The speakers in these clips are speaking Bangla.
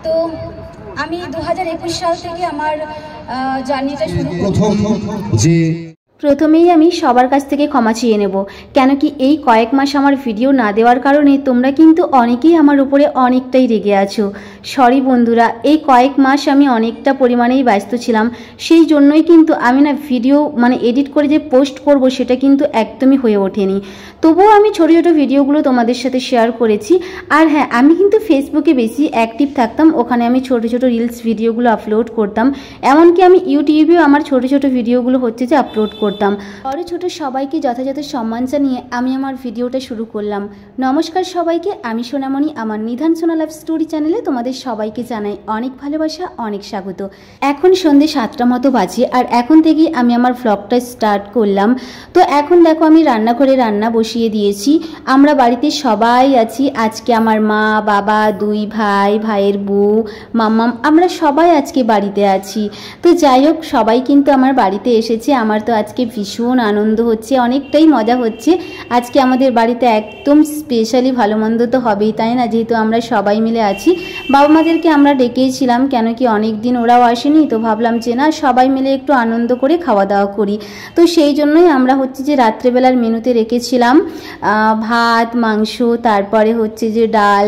তো আমি 2021 সাল থেকে আমার জার্নিটা শুরু করি। প্রথমেই আমি সবার কাছ থেকে ক্ষমা চেয়ে নেব, কেন কি এই কয়েক মাস আমার ভিডিও না দেওয়ার কারণে তোমরা কিন্তু অনেকেই আমার উপরে অনেকটাই রেগে আছো। সরি বন্ধুরা, এই কয়েক মাস আমি অনেকটা পরিমাণেই ব্যস্ত ছিলাম, সেই জন্যই কিন্তু আমি না ভিডিও এডিট করে যে পোস্ট করব সেটা কিন্তু একদমই হয়ে ওঠেনি। তবুও আমি ছোটো ছোটো ভিডিওগুলো তোমাদের সাথে শেয়ার করেছি। আর হ্যাঁ, আমি কিন্তু ফেসবুকে বেশি অ্যাক্টিভ থাকতাম, ওখানে আমি ছোটো ছোটো রিলস ভিডিওগুলো আপলোড করতাম, এমনকি আমি ইউটিউবেও আমার ছোটো ছোটো ভিডিওগুলো হচ্ছে যে আপলোড করতাম। বড় ছোট সবাইকে যথাযথ সম্মান জানিয়ে আমি আমার ভিডিওটা শুরু করলাম। নমস্কার সবাইকে, আমি সোনামণি, আমার নিধান সোনা লাভ স্টোরি চ্যানেলে তোমাদের সবাইকে জানাই অনেক ভালোবাসা, অনেক স্বাগত। এখন সন্ধ্যে 7টা মতো বাজে, আর এখন থেকেই আমি আমার ভ্লগটা স্টার্ট করলাম। তো এখন দেখো আমি রান্নাঘরে রান্না বসিয়ে দিয়েছি। আমরা বাড়িতে সবাই আছি আজকে, আমার মা, বাবা, 2 ভাই, ভাইয়ের বউ, মাম্মাম, আমরা সবাই আজকে বাড়িতে আছি। তো যাই হোক, সবাই কিন্তু আমার বাড়িতে এসেছে। আমার তো আজকে ভীষণ আনন্দ হচ্ছে, অনেকটাই মজা হচ্ছে। আজকে আমাদের বাড়িতে একদম স্পেশালি ভালো মন্দ তো হবেই, তাই না? যেহেতু আমরা সবাই মিলে আছি। বাবা মাদেরকে আমরা ডেকেছিলাম, কেন কি অনেক দিন ওরাও আসেনি, তো ভাবলাম যে না, সবাই মিলে একটু আনন্দ করে খাওয়া দাওয়া করি। তো সেই জন্যই আমরা হচ্ছে যে রাত্রেবেলার মেনুতে রেখেছিলাম ভাত, মাংস, তারপরে হচ্ছে যে ডাল,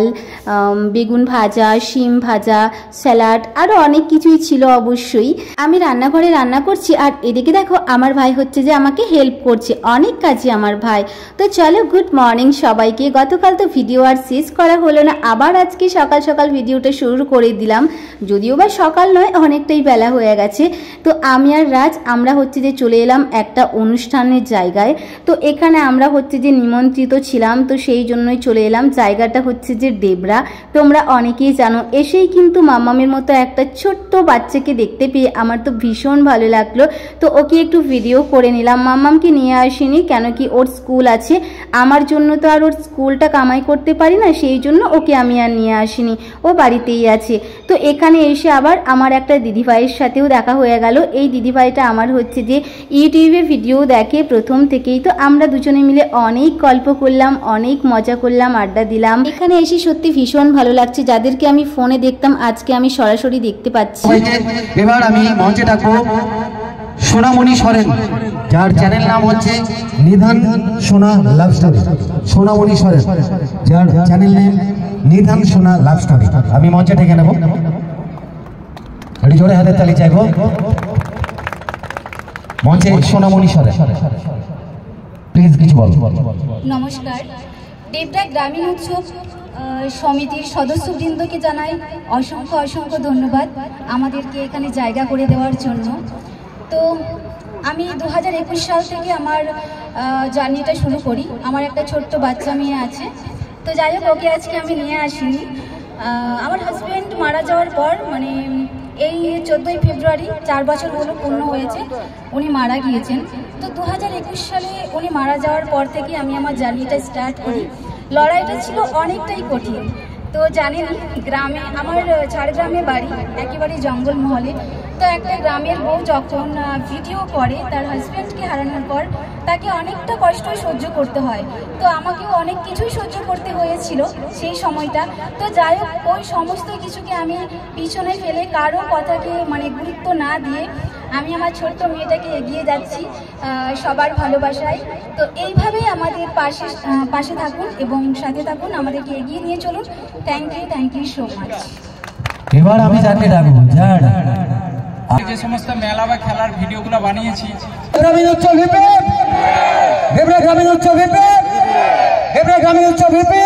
বেগুন ভাজা, শিম ভাজা, স্যালাড, আরও অনেক কিছুই ছিল অবশ্যই। আমি রান্নাঘরে রান্না করছি, আর এদিকে দেখো আমার ভাই হচ্ছে যে আমাকে হেল্প করছে অনেক কাজে আমার ভাই। তো চলো, গুড মর্নিং সবাইকে। গতকাল তো ভিডিও আর শেষ করা হলো না, আবার আজকে সকাল সকাল ভিডিওটা শুরু করে দিলাম, যদিও বা সকাল নয়, অনেকটাই বেলা হয়ে গেছে। তো আমি আর রাজ আমরা হচ্ছে যে চলে এলাম একটা অনুষ্ঠানের জায়গায়। তো এখানে আমরা হচ্ছে যে নিমন্ত্রিত ছিলাম, তো সেই জন্যই চলে এলাম। জায়গাটা হচ্ছে যে ডেবরা, তোমরা অনেকেই জানো। এসেই কিন্তু মাম্মামের মতো একটা ছোট্ট বাচ্চাকে দেখতে পেয়ে আমার তো ভীষণ ভালো লাগলো। তো ওকে একটু ভিডিও করে নিলাম। মাম্মামকে নিয়ে আসিনি, কেন কি ওর স্কুল আছে, আমার জন্য তো আর ওর স্কুলটা কামাই করতে পারি না, সেই জন্য ওকে আমি আর নিয়ে আসিনি, ও বাড়িতেই আছে। তো এখানে এসে আবার আমার একটা দিদিভাইয়ের সাথেও দেখা হয়ে গেল। এই দিদিভাইটা আমার হচ্ছে যে ইউটিউবে ভিডিও দেখে প্রথম থেকেই। তো আমরা দুজনে মিলে অনেক গল্প করলাম, অনেক মজা করলাম, আড্ডা দিলাম। এখানে এসে সত্যি ভীষণ ভালো লাগছে। যাদেরকে আমি ফোনে দেখতাম আজকে আমি সরাসরি দেখতে পাচ্ছি। এবার আমি মঞ্চে ডাকবো সোনামণি সরেন, যার চ্যানেল নাম হচ্ছে নিধান সোনা লাভ স্টোরি। সোনামণি সরেন, যার চ্যানেল নেম নিধান সোনা লাভ স্টোরি। আমি মঞ্চে ডেকে নেব, জোরে হাতের তালি চাইবো। মঞ্চে সোনামণি সরেন, প্লিজ কিছু বল। নমস্কার। ডেবরা গ্রামীণ উৎসব সমিতির সদস্যবৃন্দকে জানাই অসংখ্য অসংখ্য ধন্যবাদ আমাদেরকে এখানে জায়গা করে দেওয়ার জন্য। তো আমি 2021 সাল থেকে আমার জার্নিটা শুরু করি। আমার একটা ছোট্ট বাচ্চা মেয়ে আছে, তো যাই হোক ওকে আজকে আমি নিয়ে আসিনি। আমার হাজব্যান্ড মারা যাওয়ার পর এই 14ই ফেব্রুয়ারি 4 বছর হলো পূর্ণ হয়েছে, উনি মারা গিয়েছেন। তো 2021 সালে উনি মারা যাওয়ার পর থেকে আমি আমার জার্নিটা স্টার্ট করি। লড়াইটা ছিল অনেকটাই কঠিন। তো জানেন, গ্রামে আমার ঝাড়গ্রামে বাড়ি, একেবারে জঙ্গলমহলে। তো একটা গ্রামের বউ যখন ভিডিও করে তার হাজব্যান্ডকে হারানোর পর, তাকে অনেকটা কষ্ট সহ্য করতে হয়। তো আমাকেও অনেক কিছুই সহ্য করতে হয়েছিল সেই সময়টা। তো যাই হোক, ওই সমস্ত কিছুকে আমি পিছনে ফেলে কারো কথাকে গুরুত্ব না দিয়ে আমি আমার ছোট্ট মেয়েটাকে এগিয়ে যাচ্ছি সবার ভালোবাসায়। তো এইভাবেই আমাদের পাশে থাকুন এবং সাথে থাকুন, আমাদেরকে এগিয়ে নিয়ে চলুন। Thank you so much. এবার আমি যাকে ডাকবো, যে সমস্ত মেলা বা খেলার ভিডিওগুলো বানিয়েছি, গ্রামীণ উৎসব ভিপি, ডেবরা গ্রামীণ উৎসব ভিপি, ডেবরা গ্রামীণ উৎসব ভিপি।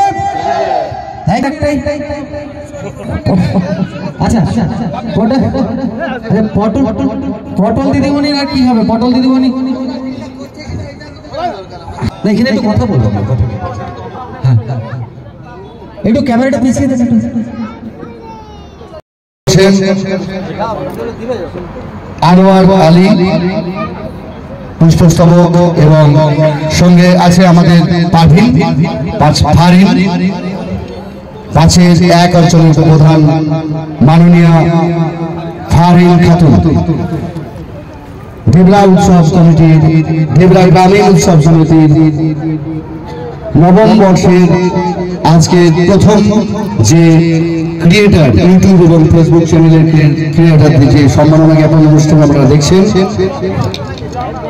আচ্ছা, পটল দিদিমণি আর কি হবে? পটল দিদিমণি এখানে একটু কথা বলবো। একটু ক্যামেরাটা পিছিয়ে দেন। আনোয়ার আলী পুষ্পস্তবক, এবং সঙ্গে আছে আমাদের পাভিল ফারিন, পাশের এক অঞ্চলের প্রধান মাননীয় ফারিন খাতুন, ডেবরা উৎসব কমিটির, ডেবরা গ্রামীণ উৎসব সমিতির নবম বর্ষের আজকে প্রথম যে ক্রিয়েটার, ইউটিউব এবং ফেসবুক চ্যানেলের ক্রিয়েটারদের যে সম্মাননা জ্ঞাপন অনুষ্ঠান আপনারা দেখছেন,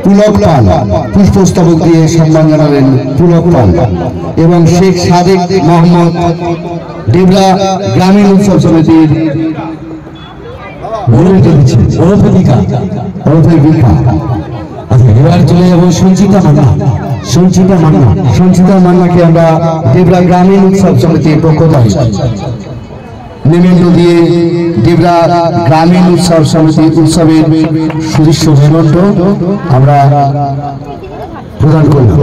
পুলক পাল পুষ্পস্তবক দিয়ে সম্মান জানালেন পুলক পাল এবং শেখ সাদেক মোহাম্মদ ডেবরা গ্রামীণ উৎসব সমিতির এবার চলে যাবো সঞ্চিতা মান্নাকে আমরা ডেবরা গ্রামীণ উৎসব সমিতির পক্ষ থেকে নিবেদন দিয়ে ডেবরা গ্রামীণ উৎসব সমিতি উৎসবের সুদৃশ্য নিমন্ত্র আমরা প্রদান করলাম।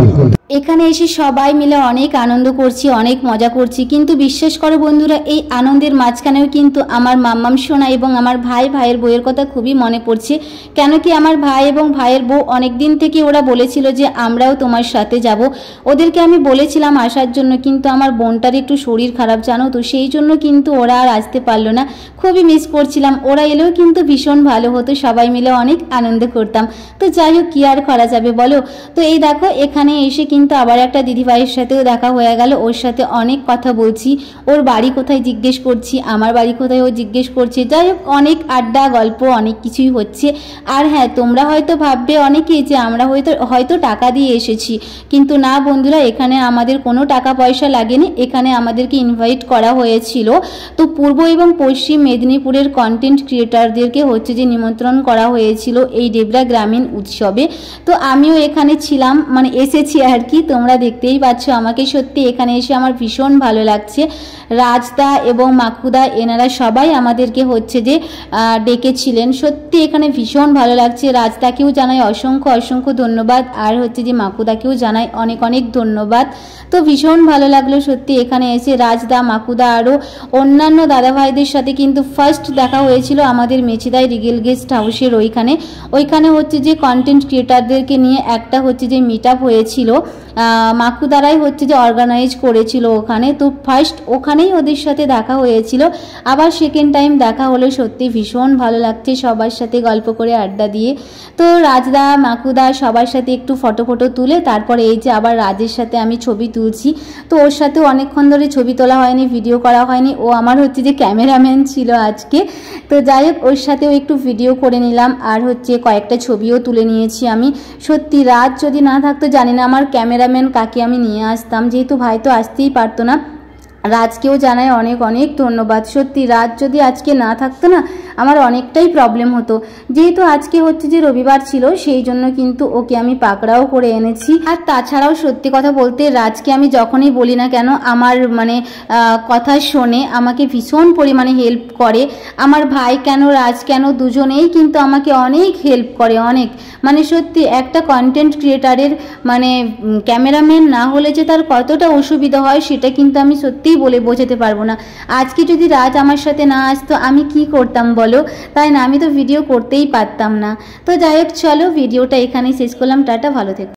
এখানে এসে সবাই মিলে অনেক আনন্দ করছি, অনেক মজা করছি, কিন্তু বিশ্বাস করো বন্ধুরা, এই আনন্দের মাঝখানেও কিন্তু আমার মাম্মাম সোনা এবং আমার ভাইয়ের বউয়ের কথা খুবই মনে পড়ছে। কেন কি আমার ভাই এবং ভাইয়ের বউ অনেক দিন থেকে ওরা বলেছিল যে আমরাও তোমার সাথে যাব। ওদেরকে আমি বলেছিলাম আসার জন্য, কিন্তু আমার বোনটার একটু শরীর খারাপ জানো তো, সেই জন্য কিন্তু ওরা আর আসতে পারলো না। খুবই মিস করছিলাম, ওরা এলেও কিন্তু ভীষণ ভালো হতো, সবাই মিলে অনেক আনন্দ করতাম। তো যাই হোক, কি আর করা যাবে বলো। তো এই দেখো এখানে এসে কিন্তু আবার একটা দিদিভাইয়ের সাথেও দেখা হয়ে গেল, ওর সাথে অনেক কথা বলছি, ওর বাড়ি কোথায় জিজ্ঞেস করছি, আমার বাড়ি কোথায় ও জিজ্ঞেস করছে। যাই হোক, অনেক আড্ডা গল্প অনেক কিছুই হচ্ছে। আর হ্যাঁ, তোমরা হয়তো ভাববে অনেকেই যে আমরা হয়তো টাকা দিয়ে এসেছি, কিন্তু না বন্ধুরা, এখানে আমাদের কোনো টাকা পয়সা লাগেনি। এখানে আমাদেরকে ইনভাইট করা হয়েছিল। তো পূর্ব এবং পশ্চিম মেদিনীপুরের কন্টেন্ট ক্রিয়েটারদেরকে হচ্ছে যে নিমন্ত্রণ করা হয়েছিল এই ডেবরা গ্রামীণ উৎসবে। তো আমিও এখানে ছিলাম, মানে এসেছি আর কি, তোমরা দেখতেই পাচ্ছ আমাকে। সত্যি এখানে এসে আমার ভীষণ ভালো লাগছে। রাজদা এবং মাকুদা এনারা সবাই আমাদেরকে হচ্ছে যে ডেকেছিলেন। সত্যি এখানে ভীষণ ভালো লাগছে। রাজদাকেও জানাই অসংখ্য ধন্যবাদ, আর হচ্ছে যে মাকুদাকেও জানাই অনেক ধন্যবাদ। তো ভীষণ ভালো লাগলো সত্যি এখানে এসে। রাজদা, মাকুদা আরও অন্যান্য দাদাভাইদের সাথে কিন্তু ফার্স্ট দেখা হয়েছিল আমাদের মেচিদাই রিগেল গেস্ট হাউসের ওইখানে হচ্ছে যে কন্টেন্ট ক্রিয়েটারদেরকে নিয়ে একটা হচ্ছে যে মিট আপ হয়েছিল। মাকুদারাই হচ্ছে যে অর্গানাইজ করেছিল ওখানে। তো ফার্স্ট ওখানেই ওদের সাথে দেখা হয়েছিল, আবার সেকেন্ড টাইম দেখা হলো। সত্যি ভীষণ ভালো লাগছে সবার সাথে গল্প করে আড্ডা দিয়ে। তো রাজদা, মাকুদা সবার সাথে একটু ফটো তুলে তারপরে এই যে আবার রাজের সাথে আমি ছবি তুলছি। তো ওর সাথেও অনেকক্ষণ ধরে ছবি তোলা হয়নি, ভিডিও করা হয়নি। ও আমার হচ্ছে যে ক্যামেরাম্যান ছিল আজকে। তো যাই হোক, ওর সাথেও একটু ভিডিও করে নিলাম, আর হচ্ছে কয়েকটা ছবিও তুলে নিয়েছি আমি। সত্যি রাজ যদি না থাকতো জানি না আমার ক্যামেরাম্যান কাকে আমি নিয়ে আসতাম, যেহেতু ভাই তো আসতেই পারতো না। রাজকেও জানাই অনেক ধন্যবাদ। সত্যি রাজ যদি আজকে না থাকতো না, আমার অনেকটাই প্রবলেম হতো। যেহেতু আজকে হচ্ছে যে রবিবার ছিল, সেই জন্য কিন্তু ওকে আমি পাকড়াও করে এনেছি। আর তাছাড়াও সত্যি কথা বলতে, রাজকে আমি যখনই বলি না কেন, আমার মানে কথা শোনে, আমাকে ভীষণ পরিমাণে হেল্প করে। আমার ভাই কেন রাজ কেন দুজনেই কিন্তু আমাকে অনেক হেল্প করে, অনেক। মানে সত্যি একটা কন্টেন্ট ক্রিয়েটারের মানে ক্যামেরাম্যান না হলে যে তার কতটা অসুবিধা হয়, সেটা কিন্তু আমি সত্যিই বলে বোঝাতে পারবো না। আজকে যদি রাজ আমার সাথে না আসতো, আমি কি করতাম বলো, তাই না? আমি তো ভিডিও করতেই পারতাম না। তো যাই হোক, চলো ভিডিওটা এখানেই শেষ করলাম। টাটা, ভালো থেকো।